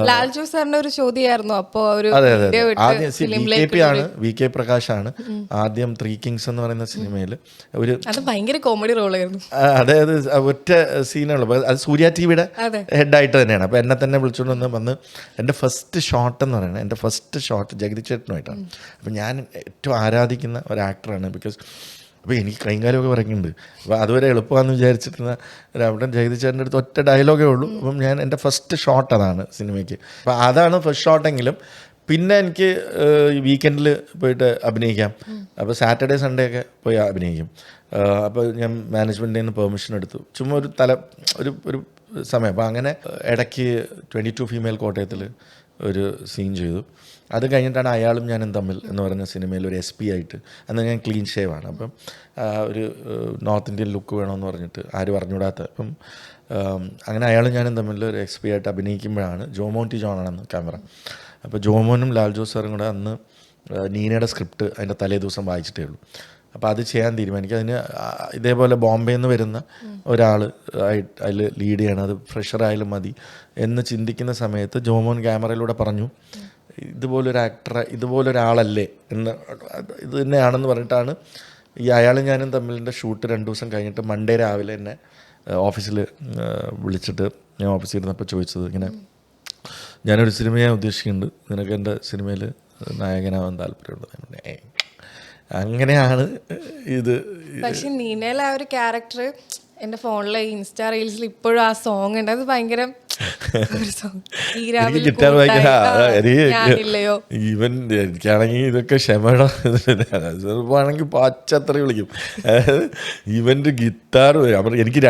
ലാൽജു സാറിന്റെ ഒരു ചോദ്യമായിരുന്നു അപ്പോ ഒരു അതെ അതെ അതെ ആദ്യം വി കെ പ്രകാശാണ് ആദ്യം ത്രീ കിങ്സ് എന്ന് പറയുന്ന സിനിമയിൽ ഒരു അത് ഭയങ്കര കോമഡി റോളായിരുന്നു. അതായത് ഒറ്റ സീനുള്ളൂ. അത് സൂര്യ ടി വിയുടെ ഹെഡായിട്ട് തന്നെയാണ്. അപ്പോൾ എന്നെ തന്നെ വിളിച്ചുകൊണ്ട് വന്ന് എൻ്റെ ഫസ്റ്റ് ഷോട്ട് എന്ന് പറയുന്നത് എൻ്റെ ഫസ്റ്റ് ഷോട്ട് ജഗതി ചേട്ടനുമായിട്ടാണ്. അപ്പോൾ ഞാൻ ഏറ്റവും ആരാധിക്കുന്ന ഒരു ആക്ടറാണ്. ബിക്കോസ് അപ്പോൾ എനിക്ക് കൈകാലമൊക്കെ പറയുന്നുണ്ട്. അപ്പോൾ അതുവരെ എളുപ്പമാണെന്ന് വിചാരിച്ചിരുന്ന അവിടെ ജഗതി ചേട്ടൻ്റെ അടുത്ത് ഒറ്റ ഡയലോഗേ ഉള്ളൂ. അപ്പം ഞാൻ എൻ്റെ ഫസ്റ്റ് ഷോട്ട് അതാണ് സിനിമയ്ക്ക്. അപ്പോൾ അതാണ് ഫസ്റ്റ് ഷോട്ടെങ്കിലും പിന്നെ എനിക്ക് വീക്കെൻഡിൽ പോയിട്ട് അഭിനയിക്കാം. അപ്പോൾ സാറ്റർഡേ സൺഡേ ഒക്കെ പോയി അഭിനയിക്കും. അപ്പോൾ ഞാൻ മാനേജ്മെൻറ്റിൽ നിന്ന് പെർമിഷൻ എടുത്തു, ചുമ്മാ ഒരു സമയം. അപ്പോൾ അങ്ങനെ ഇടയ്ക്ക് 22 ഫീമെയിൽ കോട്ടയത്തിൽ ഒരു സീൻ ചെയ്തു. അത് കഴിഞ്ഞിട്ടാണ് അയാളും ഞാനും തമ്മിൽ എന്ന് പറയുന്ന സിനിമയിൽ ഒരു SP ആയിട്ട്, അന്ന് ഞാൻ ക്ലീൻ ഷേവാണ്. അപ്പം ഒരു നോർത്ത് ഇന്ത്യൻ ലുക്ക് വേണമെന്ന് പറഞ്ഞിട്ട് ആരും അറിഞ്ഞുകൂടാത്ത, അപ്പം അങ്ങനെ അയാളും ഞാനും തമ്മിൽ ഒരു SP ആയിട്ട് അഭിനയിക്കുമ്പോഴാണ് ജോമോൻ ടി ജോണാണെന്ന് ക്യാമറ. അപ്പോൾ ജോമോനും ലാൽജോ സാറും കൂടെ അന്ന് നീനയുടെ സ്ക്രിപ്റ്റ് അതിൻ്റെ തലേ ദിവസം വായിച്ചിട്ടേ ഉള്ളൂ. അപ്പോൾ അത് ചെയ്യാൻ തീരുമാനിക്കും. അതിന് ഇതേപോലെ ബോംബെയിൽ നിന്ന് വരുന്ന ഒരാൾ അതിൽ ലീഡ് ചെയ്യണം, അത് ഫ്രഷറായാലും മതി എന്ന് ചിന്തിക്കുന്ന സമയത്ത് ജോമോൻ ക്യാമറയിലൂടെ പറഞ്ഞു, ഇതുപോലൊരു ആക്ടറെ ഇതുപോലൊരാളല്ലേ എന്ന്, ഇത് തന്നെയാണെന്ന് പറഞ്ഞിട്ടാണ് ഈ അയാളും ഞാനും തമ്മിലിൻ്റെ ഷൂട്ട് 2 ദിവസം കഴിഞ്ഞിട്ട് മൺഡേ രാവിലെ എന്നെ ഓഫീസിൽ വിളിച്ചിട്ട് ഞാൻ ഓഫീസിൽ ഇരുന്നപ്പോൾ ചോദിച്ചത്, ഇങ്ങനെ ഞാനൊരു സിനിമയെ ഉദ്ദേശിക്കുന്നുണ്ട്, നിനക്ക് എൻ്റെ സിനിമയിൽ നായകനാവാൻ താല്പര്യമുണ്ട്. അങ്ങനെയാണ് ഇത്. പക്ഷെ നീനയിലെ ആ ഒരു ക്യാരക്ടർ എൻ്റെ ഫോണിലെ ഇൻസ്റ്റാ റീൽസിൽ ഇപ്പോഴും ആ സോങ് ഉണ്ട്. അത് ഭയങ്കര ഗിറ്റാർ ഈവൻ എനിക്കാണെങ്കിൽ ഇതൊക്കെ ക്ഷമയാണെങ്കിൽ പാച്ചത്ര വിളിക്കും. ഇവൻ്റെ ഗിറ്റാർ എനിക്ക്